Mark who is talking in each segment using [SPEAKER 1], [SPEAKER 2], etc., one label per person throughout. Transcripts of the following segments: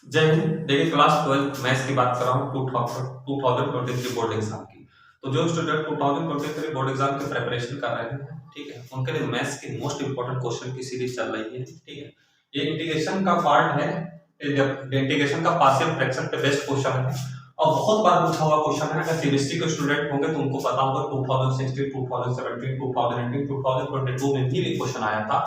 [SPEAKER 1] जय हिंद। देखिए class 12 maths की बात कर रहा हूँ 2023 बोर्ड एग्जाम की। तो जो स्टूडेंट 2023 बोर्ड एग्जाम की प्रिपरेशन कर रहे हैं, ठीक है, उनके लिए मैथ्स की मोस्ट इंपोर्टेंट क्वेश्चन की सीरीज चल रही है। ठीक है, ये इंटीग्रेशन का पार्ट है, इंटीग्रेशन का पार्शियल फ्रैक्शन पे बेस्ड क्वेश्चन है और बहुत बार पूछा हुआ क्वेश्चन है। अगर केमिस्ट्री के स्टूडेंट होंगे तो उनको पता होगा 2016, 2017, 2018, 2022 में भी क्वेश्चन आया था।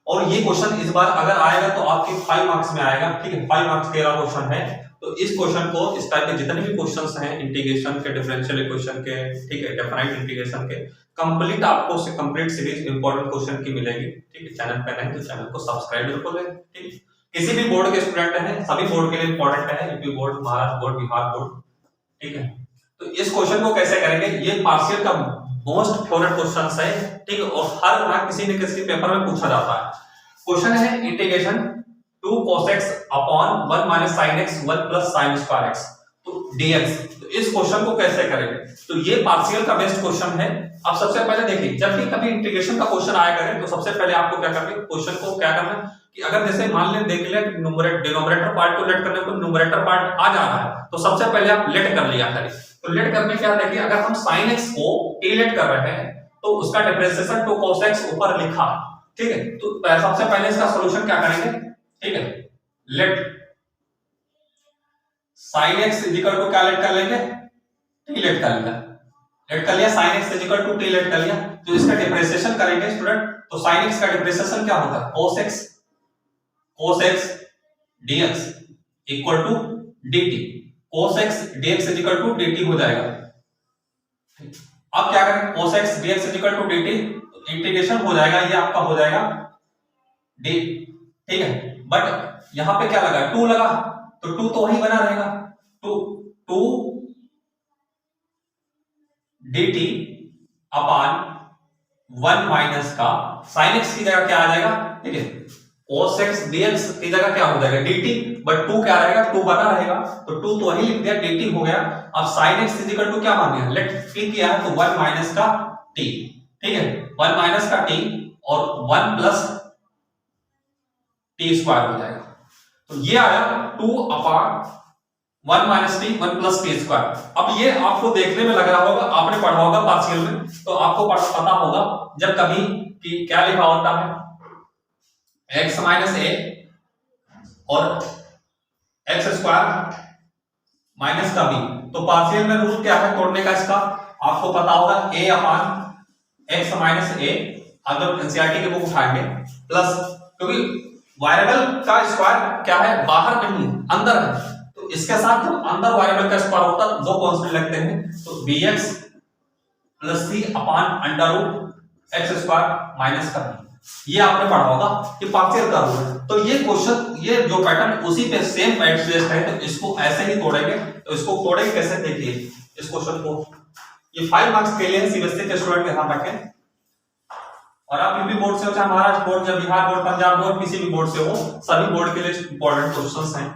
[SPEAKER 1] और ये क्वेश्चन इस बार अगर आएगा तो आपके 5 मार्क्स में आएगा। ठीक है, 5 मार्क्स का क्वेश्चन है। तो इस क्वेश्चन को, इस टाइप के जितने भी क्वेश्चंस हैं इंटीग्रेशन के, डिफरेंशियल इक्वेशन के, ठीक है, डेफिनेट इंटीग्रेशन के, कंप्लीट आपको से कंप्लीट सीरीज इंपॉर्टेंट क्वेश्चन की मिलेगी। ठीक है, चैनल पे नहीं तो चैनल को सब्सक्राइब जरूर करें। ठीक है, किसी भी बोर्ड के स्टूडेंट हैं, सभी बोर्ड के लिए इंपॉर्टेंट है, UP board, Maharashtra board, Bihar board. ठीक है, तो इस क्वेश्चन को कैसे करेंगे, ये पार्शियल का मोस्ट फेवरेट क्वेश्चन है। ठीक है, और हर बार किसी न किसी पेपर में पूछा जाता है। क्वेश्चन है integration 2 cos x upon 1 minus sin x 1 plus sin square x तो dx। तो इस क्वेश्चन को कैसे करेंगे, तो ये पार्शियल का बेस्ट क्वेश्चन है। अब सबसे पहले देखिए, जब भी कभी इंटीग्रेशन का क्वेश्चन आया करे तो सबसे पहले आपको क्या करना है, क्वेश्चन को क्या करना है कि अगर जैसे मान लें देख लिया डिनोमिनेटर पार्ट को लेट करने को न्यूमरेटर पार्ट आ जा रहा है, तो सबसे पहले आप लेट कर लिया करें। तो लेट करने क्या देखिए, अगर हम sin x को t लेट कर रहे हैं तो उसका डिफरेंशिएशन 2 cos x ऊपर लिखा। ठीक है, तो सबसे पहले इसका सॉल्यूशन क्या करेंगे, ठीक है, let sin x equal to क्या लेट कर लेंगे, t लेट कर लिया, लेट कर लिया sin x equal to t let कर लिया। तो इसका डिफरेंशिएशन करेंगे स्टूडेंट, तो sin x का डिफरेंशिएशन क्या होता है, cos x dx equal to dt, cos x dx equal to dt हो जाएगा। अब क्या करें, cos x dx equal to dt, integration हो जाएगा, ये आपका हो जाएगा d। ठीक है, बट यहां पे क्या लगा, 2 लगा, तो 2 तो वही बना रहेगा, 2 dt अपान 1 माइनस का sin x की जगह क्या आ जाएगा, ठीक है, cos x dx की जगह क्या हो जाएगा dt, बट 2 क्या रहेगा, 2 बना रहेगा, तो 2 तो वही लिख दिया, dt हो गया। अब sin x इक्वल टू क्या मान लिया, लेट t किया है तो 1 माइनस का t। ठीक है, 1 माइनस का t और 1 प्लस टी स्क्वायर हो जाएगा। तो ये आया 2 अपान 1 minus T 1 plus t square. अब ये आपको देखने में लग रहा होगा, आपने पढ़ा होगा पार्शियल में, तो आपको पता होगा जब कभी कि क्या लिखा होता है x माइनस ए और एक्स स्क्वायर माइनस का बी, तो पार्शियल में रूल क्या है तोड़ने का इसका, आपको पता होगा a अपान एक्स माइनस ए, अगर एनसीईआरटी की बुक उठाएंगे, प्लस, क्योंकि वेरिएबल का स्क्वायर क्या है, बाहर नहीं अंदर है, तो इसके साथ जब अंदर वेरिएबल का स्क्वायर होता है दो कांस्टेंट लगते हैं, तो bx plus c upon under root x square minus का b, ये आपने पढ़ा होगा कि पार्शियल का रूल है। तो ये क्वेश्चन, ये जो पैटर्न उसी पे सेम एडजस्ट है, तो इसको ऐसे ही तोड़ेंगे। तो इसको तोड़ेंगे कैसे, देखिए इस क्वेश्चन को, ये 5 मार्क्स के लिए सीबीएसई के स्टूडेंट ध्यान रखें, और आप यूपी बोर्ड से हो, चाहे महाराष्ट्र बोर्ड या बिहार बोर्ड, पंजाब बोर्ड, किसी भी बोर्ड से हो, सभी बोर्ड के लिए इंपॉर्टेंट क्वेश्चंस हैं।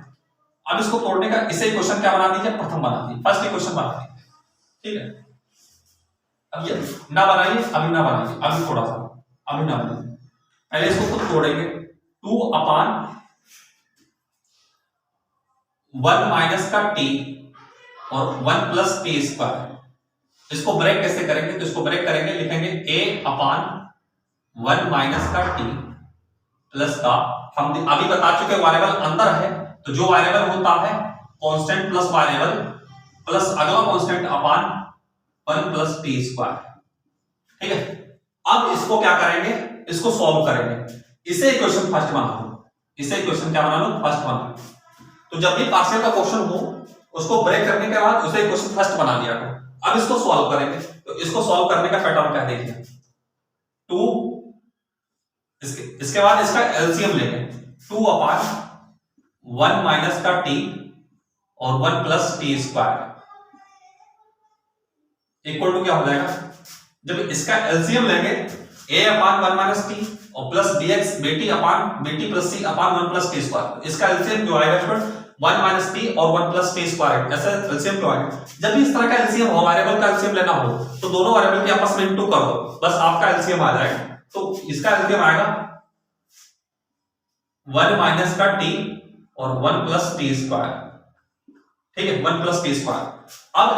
[SPEAKER 1] अब इसको तोड़ने का, इसे क्वेश्चन क्या बना दीजिए, प्रथम बना दीजिए, फर्स्ट क्वेश्चन बना दीजिए। ठीक है, अब ये ना बनाइए, अभी ना बनाइए, अभी थोड़ा सा, अभी ना बनाइए, पहले इसको खुद तोड़ेंगे। 2 अपान 1 माइनस का टी और 1 प्लस टी स्क्वायर, इसको ब्रेक कैसे करेंगे, तो इसको ब्रेक करेंगे, लिखेंगे a अपान 1 माइनस का t प्लस का, हम अभी बता चुके वेरिएबल अंदर है, तो जो वेरिएबल होता है कांस्टेंट प्लस वेरिएबल प्लस अगला कांस्टेंट अपान 1 प्लस टी स्क्वायर। ठीक है, अब इसको क्या करेंगे, इसको सॉल्व करेंगे, इसे इक्वेशन फर्स्ट बना लो, इसे इक्वेशन क्या बना लो, फर्स्ट बना लो। तो जब भी पार्शियल का क्वेश्चन हो, उसको ब्रेक करने के बाद उसे इक्वेशन फर्स्ट बना लिया करो। अब इसको सॉल्व करेंगे, तो इसको सॉल्व करने का पैटर्न क्या देखिए, 2, इसके बाद इसका एलसीएम लेंगे, 2 अपान 1 माइनस का टी और 1 plus t square equal to क्या हो जाएगा, जब इसका एलसीएम लेंगे a अपान 1 माइनस टी और plus dx bt upon bt plus c upon 1 plus t square, इसका एलसीएम जो आएगा स्टूडेंट 1 माइनस टी और 1 प्लस टी स्क्वायर, ऐसा एलसीएम क्यों आएगा, जब भी इस तरह का एलसीएम हो, वेरिएबल का एलसीएम लेना हो, तो दोनों वेरिएबल के आपस में इनटू कर दो, बस आपका एलसीएम आ जाएगा। तो इसका एलसीएम आएगा 1 माइनस का टी और 1 प्लस टी स्क्वायर, ठीक है, 1 प्लस टी स्क्वायर। अब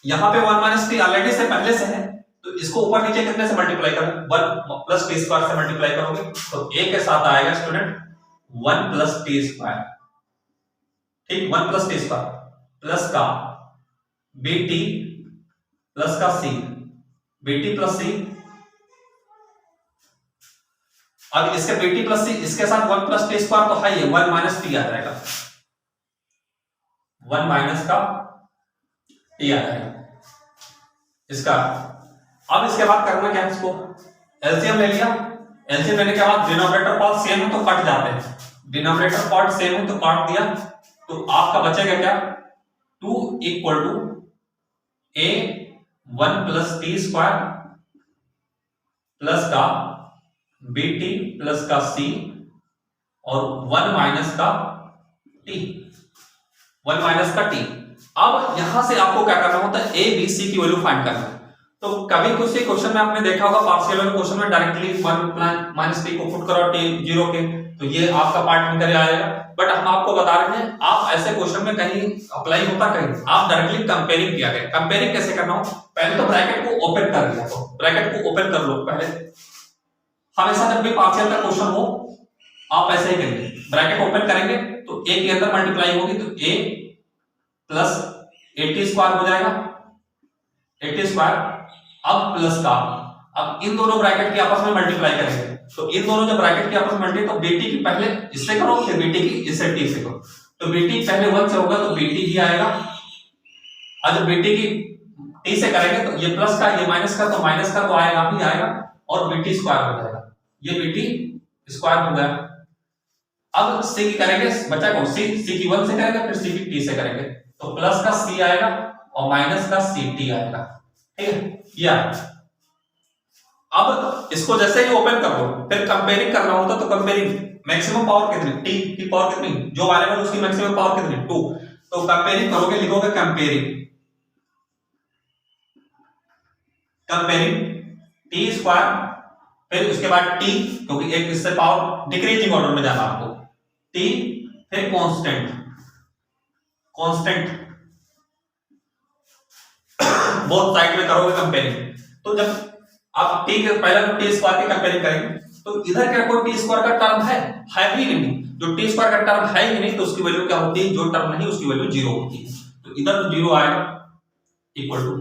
[SPEAKER 1] यहां पे 1 माइनस टी ऑलरेडी से पहले से है, तो इसको ऊपर नीचे कितने से मल्टीप्लाई करें, 1 प्लस टी स्क्वायर से मल्टीप्लाई करोगे तो a के साथ आएगा स्टूडेंट 1 प्लस टी स्क्वायर, ठीक, 1 प्लस टी स्क्वायर प्लस का bt प्लस का c, bt प्लस c। अब इसके bt प्लस c इसके साथ 1 प्लस टी स्क्वायर तो है, 1 माइनस टी आ जाएगा, 1 माइनस का टी आ जाएगा इसका। अब इसके बाद करना क्या है, इसको एलसीएम ले लिया, एलसीएम लेने के बाद डिनोमिनेटर पार्ट सेम है तो कट जाते हैं, डिनोमिनेटर पार्ट सेम है तो काट दिया, तो आपका बचेगा क्या, 2 equal to a 1 plus t square plus का bt प्लस का c और 1 माइनस का t, 1 माइनस का t। अब यहां से आपको क्या करना होता है, a b c की वैल्यू फाइंड करना है। तो कभी कुछ क्वेश्चन में आपने देखा होगा पार्शियल वाले क्वेश्चन में डायरेक्टली 1 माइनस टी को पुट करो t 0 के, तो ये आपका पार्ट निकल आएगा। बट हम आपको बता रहे हैं आप ऐसे क्वेश्चन में कहीं अप्लाई होता, कहीं आप डायरेक्टली कंपेयरिंग किया गया। कंपेयरिंग कैसे करना हो, पहले तो ब्रैकेट को ओपन कर लिया, तो ब्रैकेट को ओपन कर लो पहले। हमेशा जब भी पार्शियल का क्वेश्चन हो आप ऐसे ही करेंगे, ब्रैकेट ओपन करेंगे तो a के अंदर मल्टीप्लाई होगी तो a प्लस 80 स्क्वायर हो जाएगा, 80 स्क्वायर। अब प्लस का, अब इन दोनों ब्रैकेट की आपस में मल्टीप्लाई करेंगे, तो इन दोनों जब ब्रैकेट की आपस में मल्टीप्लाई, तो bt की पहले इससे करो फिर bt की इससे t से करो, तो bt पहले 1 से होगा तो bt ही आएगा। अब जब bt की t से करेंगे तो ये प्लस का ये माइनस का, तो माइनस का तो आएगा ही आएगा और bt स्क्वायर हो जाएगा, ये bt स्क्वायर हो गया। अब c की करेंगे, बचा कौन, c की 1 से करेंगे फिर c की t से करेंगे, तो प्लस का c आएगा और माइनस का ct आएगा, ठीक है। या अब इसको जैसे ही ओपन कर दो फिर कंपेयरिंग करना होता, तो कंपेयरिंग मैक्सिमम पावर कितनी, t की पावर कितनी, जो वेरिएबल उसकी मैक्सिमम पावर कितनी 2, तो कंपेयरिंग करोगे, लिखोगे कंपेयरिंग t स्क्वायर, फिर उसके बाद t, क्योंकि एक इससे पावर डिक्रीजिंग ऑर्डर में जाना आपको, t फिर कांस्टेंट बोथ साइड में करोगे कंपेयरिंग। तो जब आप t के पहले तो t स्क्वायर की कंपेयरिंग करेंगे, तो इधर क्या कोई t स्क्वायर का टर्म है ही नहीं, जो t स्क्वायर का टर्म है ही नहीं तो उसकी वैल्यू क्या होती है, जो टर्म नहीं उसकी वैल्यू 0 होती है, तो इधर तो 0 आएगा इक्वल टू,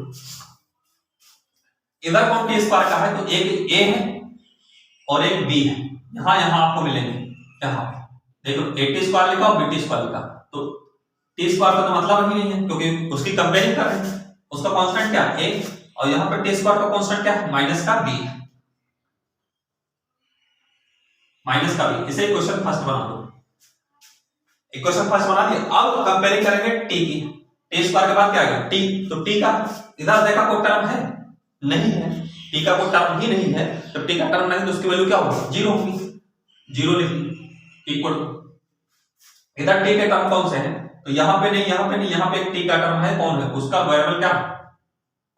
[SPEAKER 1] इधर कौन t स्क्वायर का है, तो एक a है और एक b है, यहां आपको मिलेंगे, यहां देखो 80 स्क्वायर लिखा और bt स्क्वायर लिखा, तो t स्क्वायर का तो मतलब ही नहीं है क्योंकि उसकी कंपेयरिंग कर रहे हैं, उसका कांस्टेंट क्या a और यहां पर t स्क्वायर का कांस्टेंट क्या है, माइनस का b, माइनस का b। इसे इक्वेशन फर्स्ट बना दो, इक्वेशन फर्स्ट बना दिया। अब कंपेयरिंग करेंगे t की, t स्क्वायर के बाद क्या आएगा t, तो t का इधर देखा कोई टर्म है नहीं है, t का कोई टर्म ही नहीं है, जब t का टर्म नहीं तो उसकी वैल्यू क्या होगी 0 होगी, 0 लिखी इक्वल टू, इधर t के टर्म कौन से हैं, तो यहां पे नहीं यहां पे नहीं, यहां पे एक t का टर्म है, कौन है उसका वेरिएबल क्या,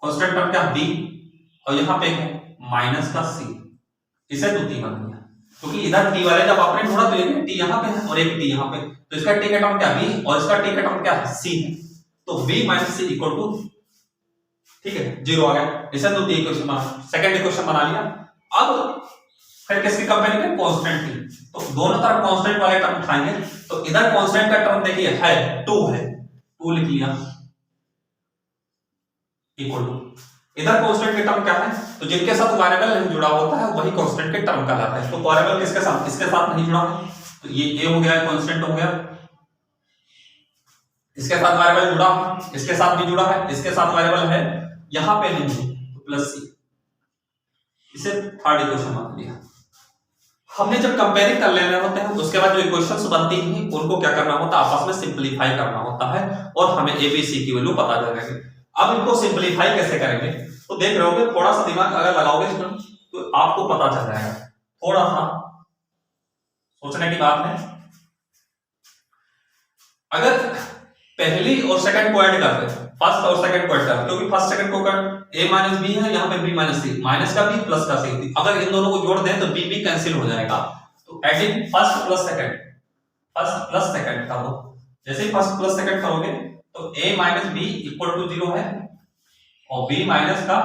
[SPEAKER 1] कांस्टेंट टर्म क्या b, और यहां पे है माइनस का c, इसे तो t बन गया, क्योंकि इधर t वाले जब आपने ढूंढा तो एक t यहां पे है और एक t यहां पे, तो इसका t का टर्म क्या b और इसका t का टर्म क्या है c है, तो b minus c equal to, ठीक है 0 आ गया, इसे तो t इक्वेशन बना, सेकंड इक्वेशन बना लिया। अब फिर किसकी कंपेयरिंग है, कांस्टेंट की, तो दोनों तरफ कांस्टेंट वाले टर्म उठाएंगे, तो इधर कांस्टेंट का टर्म देखिए है 2 है, 2 लिख लिया इक्वल टू, इधर कांस्टेंट के टर्म क्या है, तो जिनके साथ वेरिएबल नहीं जुड़ा होता है वही कांस्टेंट के टर्म कहलाता है, तो वेरिएबल किसके साथ, इसके साथ नहीं जुड़ा है, तो ये a हो गया कांस्टेंट हो गया, इसके साथ वेरिएबल जुड़ा है, इसके साथ भी जुड़ा है, इसके साथ वेरिएबल है यहां पे नहीं है तो प्लस c, इसे थर्ड इक्वेशन मान लिया। हमने जब कंपेयरिंग कर लेने होते हैं उसके बाद जो इक्वेशंस बनती हैं उनको क्या करना होता है, आपस में सिंपलीफाई करना होता है और हमें a b c की वैल्यू पता चल जाएगी। अब इनको सिंपलीफाई कैसे करेंगे, तो देख रहे होगे, थोड़ा सा दिमाग अगर लगाओगे इसमें तो आपको पता चल जाएगा, थोड़ा सा सोचने की बात है। अगर पहली और सेकंड को ऐड करते हैं, फर्स्ट और सेकंड को ऐड करते हैं, क्योंकि फर्स्ट सेकंड को a माइनस बी है, यहाँ पे b माइनस सी, माइनस का b प्लस का सी, अगर इन दोनों को जोड़ दें तो b कैंसिल हो जाएगा, तो adding first plus second, first plus second कर दो। जैसे ही फर्स्ट प्लस सेकंड करोगे तो a minus B equal to 0 है और b माइनस का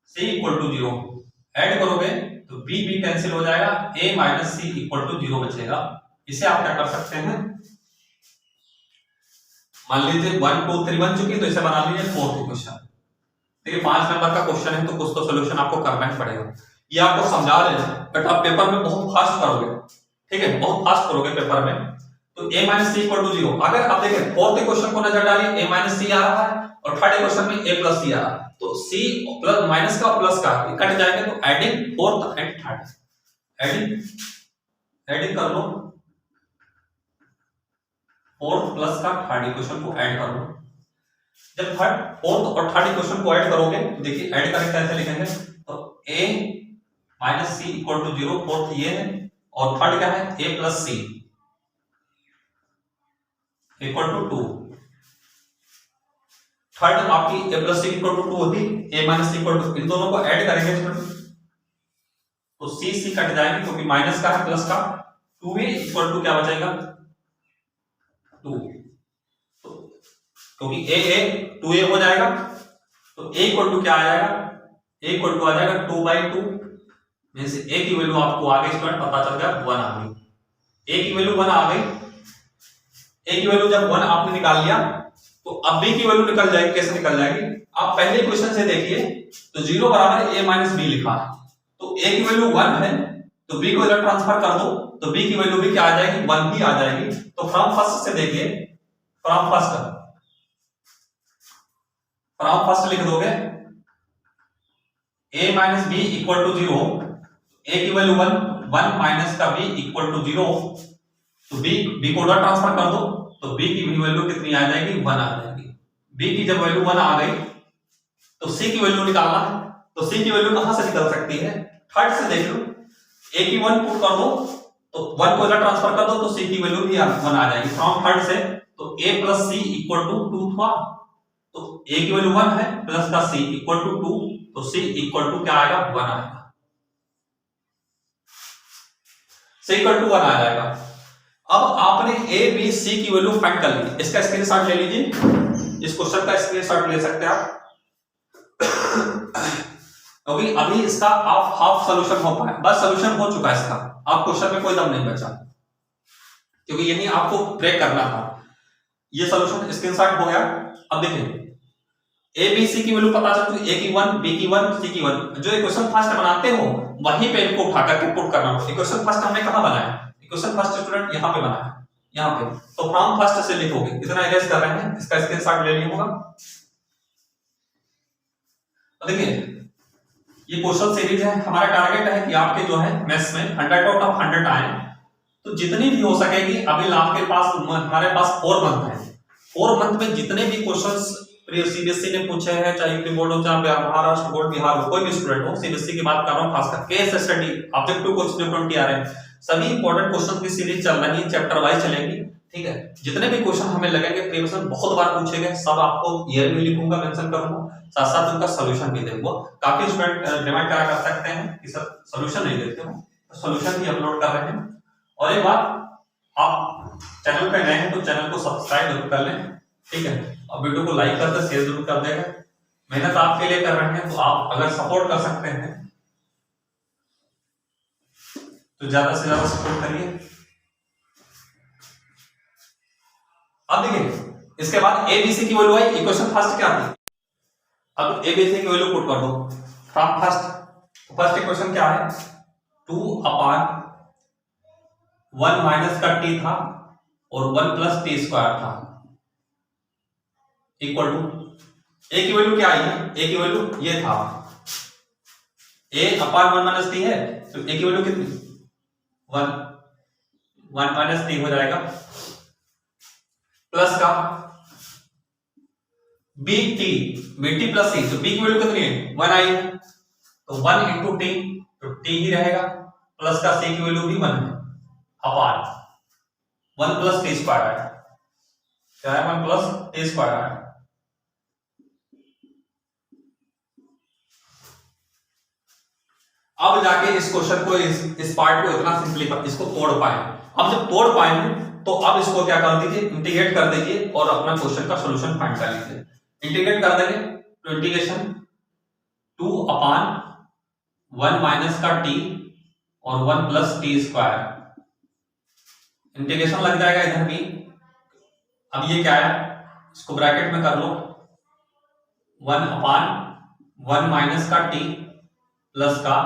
[SPEAKER 1] c इक्वल टू 0 ऐड करोगे तो b b कैंसिल हो जाएगा, a minus c equal to 0 बचेगा। इसे आप क्या कर सकते हैं, मान लीजिए 1 2 3 बन चुकी है तो इसे बना लीजिए 4th क्वेश्चन। देखिए 5 नंबर का क्वेश्चन है तो कुछ तो सोल्यूशन आपको करना ही पड़ेगा। ये आपको समझा रहे हैं बट आप पेपर में बहुत फास्ट करोगे, ठीक है, बहुत फास्ट करोगे पेपर में। तो a minus C equal to 0, अगर आप देखें 4th क्वेश्चन को नजर डालिए, a माइनस सी आ रहा है और 3rd क्वेश्चन में a प्लस सी आ रहा है, तो c प्लस माइनस का प्लस का कट जाएंगे तो adding 4th and 3rd, adding कर लो 4th प्लस का 3rd इक्वेशन को ऐड कर लो। जब 4th और 3rd इक्वेशन को ऐड करोगे तो देखिए ऐड करके कैसे लिखेंगे, तो a minus C equal to 0, 4th ये है और 3rd क्या है, a plus C equal to 2। 3rd आपकी a plus C equal to 2 होगी, a minus C equal to, इन दोनों को ऐड करेंगे तो c c कट जाएंगे क्योंकि माइनस का है प्लस का, 2a इक्वल टू क्या बचेगा 2, तो क्योंकि a 2a हो जाएगा तो a इक्वल टू क्या आ जाएगा, a इक्वल टू आ जाएगा 2/2, मींस a की वैल्यू आपको आगे स्टूडेंट पता चल गया 1 आ गई, a की वैल्यू 1 आ गई। a की वैल्यू जब 1 आपने निकाल लिया तो अब b की वैल्यू निकल जाएगी, कैसे निकल जाएगी, आप पहले क्वेश्चन से देखिए तो 0 बराबर a माइनस बी लिखा है, तो a की वैल्यू 1 है तो b को इधर ट्रांसफर कर दो तो b की वैल्यू भी क्या आ जाएगी, 1 ही आ जाएगी। तो फ्रॉम फर्स्ट से देखिए, फ्रॉम फर्स्ट लिख दोगे a minus B equal to 0, a की वैल्यू 1, 1 माइनस का b इक्वल टू 0, तो b को उधर ट्रांसफर कर दो तो b की वैल्यू कितनी आ जाएगी, 1 आ जाएगी। b की जब वैल्यू 1 आ गई तो c की वैल्यू निकालना है, तो c की वैल्यू कहां से निकल सकती है, 3rd से देख लो, a की 1 पुट कर दो तो 1 को इधर ट्रांसफर कर दो तो c की वैल्यू भी 1 आ जाएगी फ्रॉम 3rd से, तो a plus c equal to 2 था, तो a की वैल्यू 1 है प्लस का c इक्वल टू 2, तो c इक्वल टू क्या आएगा, 1 आएगा, c इक्वल टू 1 आ जाएगा। अब आपने a b c की वैल्यू फाइंड कर ली, इसका स्क्रीनशॉट ले लीजिए, इस क्वेश्चन का स्क्रीनशॉट ले सकते हैं आप क्योंकि अभी इसका हाफ सॉल्यूशन हो पाया, बस सॉल्यूशन हो चुका है इसका, आप क्वेश्चन में कोई दम नहीं बचा क्योंकि यही आपको ब्रेक करना था। ये सॉल्यूशन स्क्रीनशॉट हो गया। अब देखिए a b c की वैल्यू पता चल चुकी, a की 1 b की 1 c की 1, जो इक्वेशन फर्स्ट बनाते हो वहीं पे इनको उठा करके पुट करना होगा। इक्वेशन फर्स्ट हमने कहां बनाया, इक्वेशन फर्स्ट स्टूडेंट यहां पे बनाया, यहां पे, तो फ्रॉम फर्स्ट से लिखोगे, इतना इरेज कर रहे हैं, इसका स्क्रीनशॉट ले लिया होगा। देखिए ये क्वेश्चन सीरीज है, हमारा टारगेट है कि आपके जो है मैथ्स में 100 आउट ऑफ 100 आए, तो जितनी भी हो सकेगी। अभी आपके पास हमारे पास 4 मंथ है, 4 मंथ में जितने भी क्वेश्चंस सीबीएसई ने पूछे हैं, चाहे यूपी बोर्ड हो चाहे महाराष्ट्र बोर्ड बिहार हो, कोई भी स्टूडेंट हो, सीबीएसई की बात कर रहा हूं, खासकर केस स्टडी ऑब्जेक्टिव क्वेश्चन 20 आ रहे हैं, सभी इंपॉर्टेंट क्वेश्चन की सीरीज चल रही है, चैप्टर वाइज चलेगी, ठीक है। जितने भी क्वेश्चन हमें लगेंगे प्रीवियस बहुत बार पूछे गए, सब आपको ईयर भी लिखूंगा, मेंशन करूंगा, साथ साथ उनका सॉल्यूशन भी दूंगा। काफी स्टूडेंट डिमांड करा कर सकते हैं कि सर सॉल्यूशन नहीं देते हो, तो सॉल्यूशन भी अपलोड कर रहे हैं। और एक बात, आप चैनल पे नए हैं तो चैनल को सब्सक्राइब जरूर कर लें, ठीक है, और वीडियो को लाइक कर दे, शेयर जरूर कर देगा। मेहनत आपके लिए कर रहे हैं, तो आप अगर सपोर्ट कर सकते हैं तो ज्यादा से ज्यादा सपोर्ट करिए। अब देखिए इसके बाद एबीसी की वैल्यू आई, इक्वेशन फर्स्ट क्या थी, अब एबीसी की वैल्यू पुट कर दो फ्रॉम फर्स्ट। फर्स्ट इक्वेशन क्या है, 2/1 माइनस का टी था और 1 प्लस टी स्क्वायर था, इक्वल टू ए की वैल्यू क्या आई है, ए की वैल्यू ये था, a/1 माइनस टी है, तो ए की वैल्यू कितनी, 1 माइनस टी हो जाएगा, प्लस का bt प्लस सी, तो b की वैल्यू कितनी है, 1 आई है, तो 1 इंटू टी, तो t ही रहेगा, प्लस का c की वैल्यू भी 1 है, अपान 1 प्लस टी स्क्वायर है, क्या है 1 प्लस टी स्क्वायर है। अब जाके इस क्वेश्चन को इस पार्ट को इतना सिंपलीफाई इसको तोड़ पाए। अब जब तोड़ पाएंगे तो अब इसको क्या कर दीजिए, इंटीग्रेट कर दीजिए और अपना क्वेश्चन का सॉल्यूशन फाइंड कर लीजिए। इंटीग्रेट कर देंगे तो इंटीग्रेशन 2/1 माइनस का t और 1 प्लस टी स्क्वायर, इंटीग्रेशन लग जाएगा इधर भी। अब ये क्या है, इसको ब्रैकेट में कर लो, 1/1 माइनस का t प्लस का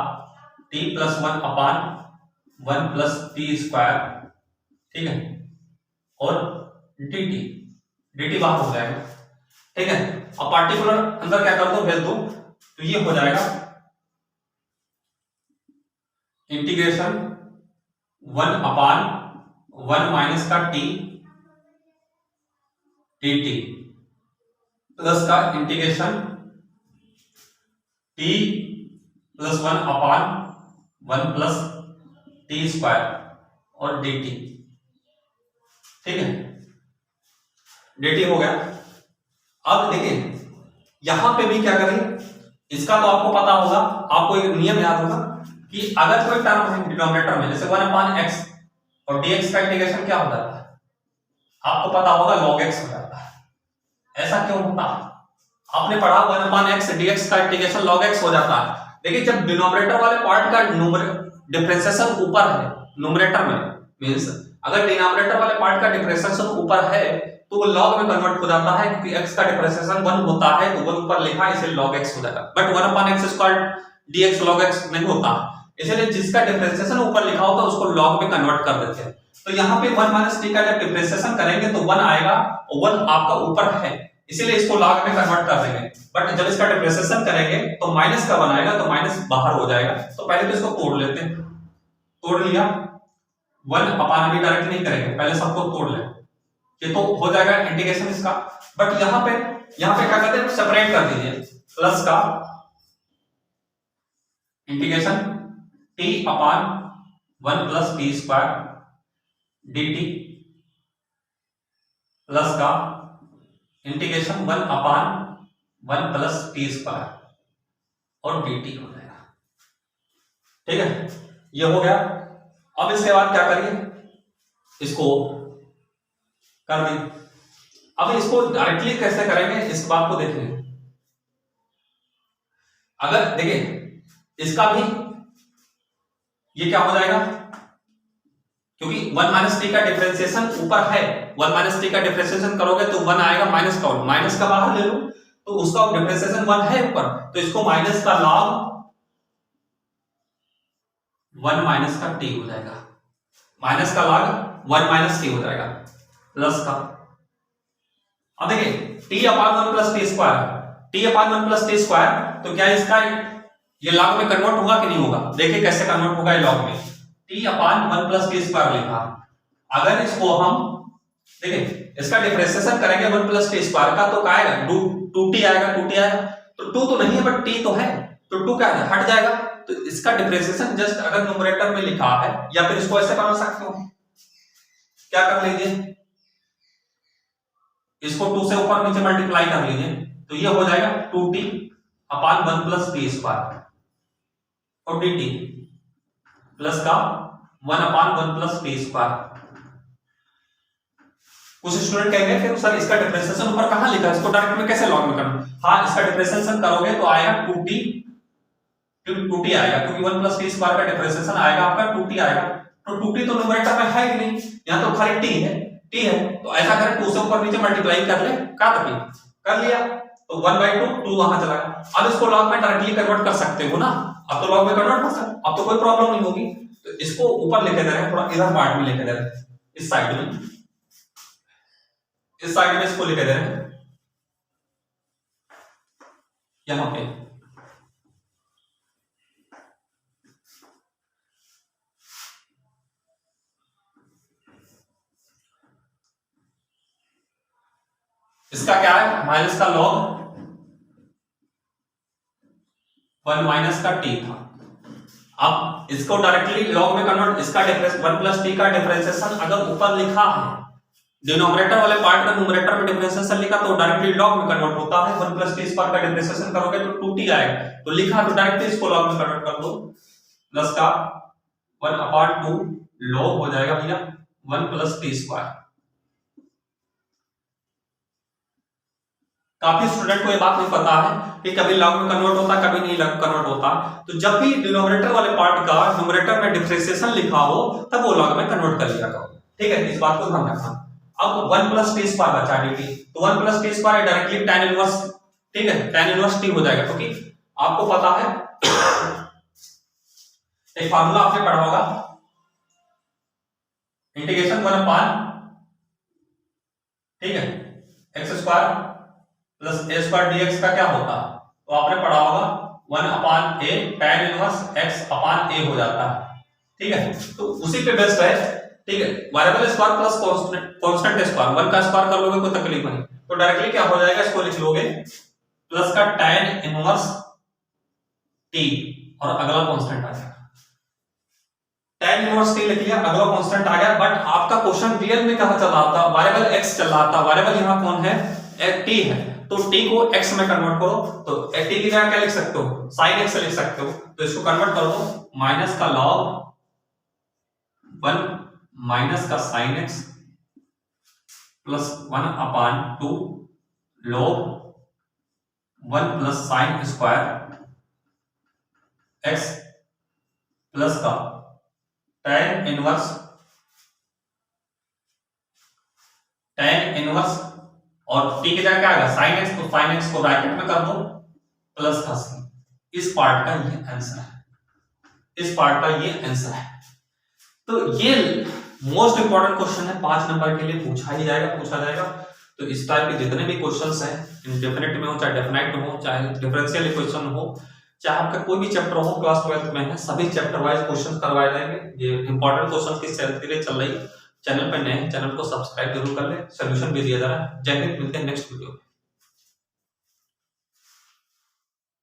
[SPEAKER 1] t plus 1/1 plus t square, ठीक है, और dt बाहर हो जाएगा, ठीक है। अब पार्टिकुलर अंदर क्या कर दो, भेज दो, तो ये हो जाएगा इंटीग्रेशन 1/1 माइनस का t dt प्लस का integration t plus 1/1 plus t square और dt, ठीक है, dt हो गया। अब देखिए यहां पे भी क्या करें, इसका तो आपको पता होगा, आपको एक नियम याद होगा कि अगर कोई टर्म है डिनोमिनेटर में, जैसे 1/x और dx का इंटीग्रेशन क्या होता है, आपको पता होगा log x हो जाता है। ऐसा क्यों होता है, आपने पढ़ा 1/x dx का इंटीग्रेशन log x हो जाता है। देखिए जब डिनोमिनेटर वाले पार्ट का डिफरेंशिएशन ऊपर है न्यूमरेटर में, मींस अगर डिनोमिनेटर वाले पार्ट का डिफरेंशिएशन ऊपर है तो वो log में कन्वर्ट हो जाता है, क्योंकि x का डिफरेंशिएशन 1 होता है तो 1 ऊपर लिखा है इसलिए log x हो जाएगा। But 1/x² dx log x नहीं होता, इसलिए जिसका डिफरेंशिएशन ऊपर लिखा होता है उसको log में कन्वर्ट कर देते हैं। तो यहाँ पे 1 माइनस t का जब डिफरेंशिएशन करेंगे तो 1 आएगा और 1 आपका ऊपर है, इसीलिए इसको log में कन्वर्ट कर देंगे। बट जब इसका डिफरेंशिएशन करेंगे तो माइनस का 1 आएगा, तो माइनस बाहर हो जाएगा। तो पहले तो इसको तोड़ लेते हैं, तोड़ लिया, 1 अभी डायरेक्ट नहीं करेंगे, पहले सबको तोड़ लें, ये तो हो जाएगा इंटीग्रेशन इसका। बट यहाँ पे क्या करते हैं, सेपरेट कर दीजिए, प्लस का integration t/1 plus t square dt plus का इंटीग्रेशन 1/1 प्लस टी स्क्वायर और dt हो जाएगा, ठीक है, ये हो गया। अब इसके बाद क्या करिए, इसको कर दी। अब इसको डायरेक्टली कैसे करेंगे इस बात को देखेंगे। अगर देखिए इसका भी ये क्या हो जाएगा, क्योंकि 1 माइनस टी का डिफरेंशिएशन ऊपर है, 1 माइनस टी का डिफरेंशिएशन करोगे तो 1 आएगा, माइनस का बाहर ले लो तो उसका डिफरेंशिएशन 1 है ऊपर, तो इसको माइनस का log 1 माइनस का टी हो जाएगा, माइनस का log 1 माइनस टी हो जाएगा, प्लस का, अब देखिए t/1 plus t square, t/1 plus t square, तो क्या इसका ये log में कन्वर्ट होगा कि नहीं होगा, देखिए कैसे कन्वर्ट होगा ये log में, t/1 प्लस टी स्क्वायर लिखा। अगर इसको हम देखिए इसका डिफरेंशिएशन करेंगे 1 प्लस टी स्क्वायर का, तो क्या आएगा, 2t आएगा, 2t आएगा, तो 2 तो नहीं है बट t तो है, तो 2 क्या है, हट जाएगा। तो इसका डिफरेंशिएशन जस्ट अगर न्यूमरेटर में लिखा है, या फिर इसको ऐसे बना सकते हो, क्या कर लीजिए, इसको 2 से ऊपर नीचे मल्टीप्लाई कर लीजिए, तो ये हो जाएगा 2t/1 प्लस टी स्क्वायर और dt प्लस का 1/1 प्लस टी स्क्वायर। कुछ स्टूडेंट कहेंगे फिर सर इसका डिफरेंशिएशन ऊपर कहां लिखा है, इसको डायरेक्ट में कैसे लॉग में करना। हाँ, इसका डिफरेंशिएशन करोगे तो आएगा 2t आएगा, क्योंकि 1 प्लस टी स्क्वायर का डिफरेंशिएशन आएगा आपका 2t आएगा, तो 2t तो न्यूमरेटर में है ही नहीं, यहां तो खाली t है, तो ऐसा करें 2 से ऊपर नीचे मल्टीप्लाई कर ले, कर लिया, तो 1/2 2 वहां चला गया। अब इसको लॉग में डायरेक्टली कन्वर्ट कर सकते हो ना, अब तो लॉग में कन्वर्ट कर सकते, अब तो कोई प्रॉब्लम नहीं होगी। तो इसको ऊपर लेके दे रहे हैं, थोड़ा इधर पार्ट में लेके दे रहे हैं, इस साइड में इसको लेके दे रहे हैं, यहां पे इसका क्या है, माइनस का log 1 माइनस का t था। अब इसको डायरेक्टली log में कन्वर्ट, इसका डिफरेंस 1 प्लस t का डिफरेंशिएशन अगर ऊपर लिखा है, डिनोमिनेटर वाले पार्ट का न्यूमरेटर में डिफरेंशिएशन लिखा तो डायरेक्टली log में कन्वर्ट होता है। 1 प्लस टी स्क्वायर का डिफरेंशिएशन करोगे तो 2t आएगा, तो लिखा तो डायरेक्टली इसको log में कन्वर्ट कर दो, प्लस का 1/2 log हो जाएगा भैया 1 + t²। काफी स्टूडेंट को ये बात नहीं पता है कि कभी लॉग में कन्वर्ट होता है, कभी नहीं कन्वर्ट होता। तो जब भी डिनोमिनेटर वाले पार्ट का न्यूमरेटर में डिफरेंशिएशन लिखा हो तब वो लॉग में कन्वर्ट कर लिया करो, ठीक है। इस बात को ध्यान रखना। अब 1 + t² बचा dt, तो 1 + t² डायरेक्टली tan इनवर्स, ठीक है, tan इनवर्स t हो जाएगा, क्योंकि आपको पता है एक फार्मूला आपने पढ़ा होगा, इंटीग्रेशन 1/, ठीक है, x² + a² dx का क्या होता है, तो आपने पढ़ा होगा 1/a tan इनवर्स x/a हो जाता है, ठीक है। तो उसी पे बेस्ड है, ठीक है। Variable square plus constant square, 1 का स्क्वायर कर लोगे कोई तकलीफ नहीं, तो डायरेक्टली क्या हो जाएगा, इसको लिख लोगे प्लस का tan इनवर्स t और अगला कांस्टेंट आ जाएगा। tan इनवर्स t लिख लिया, अगला कांस्टेंट आ गया। बट आपका क्वेश्चन रियल में कहां चल रहा था, वेरिएबल x चल रहा था। वेरिएबल यहां कौन है, t है, तो t को x में कन्वर्ट करो, तो t की जगह क्या लिख सकते हो, sin x लिख सकते हो। तो इसको कन्वर्ट कर दो, माइनस का log 1 माइनस का sin x plus 1/2 log 1 + sin² x plus का tan इनवर्स और t की जगह क्या आएगा sin x, तो sin x को ब्रैकेट में कर दो प्लस का c। इस पार्ट का ये आंसर है, इस पार्ट का ये आंसर है। तो ये मोस्ट इंपॉर्टेंट क्वेश्चन है, 5 नंबर के लिए पूछा जाएगा। तो इस टाइप के जितने भी क्वेश्चंस हैं, इंडेफिनिट में हो चाहे डेफिनाइट में हो, चाहे डिफरेंशियल इक्वेशन हो, चाहे आपका कोई भी चैप्टर हो क्लास 12th में है, सभी चैप्टर वाइज क्वेश्चन करवाए जाएंगे। ये इंपॉर्टेंट क्वेश्चन किस चैनल के लिए चल रही है, चैनल पे नए हैं चैनल को सब्सक्राइब जरूर कर ले, सोल्यूशन भी दिया जा रहा है। जय हिंद, मिलते हैं नेक्स्ट वीडियो में।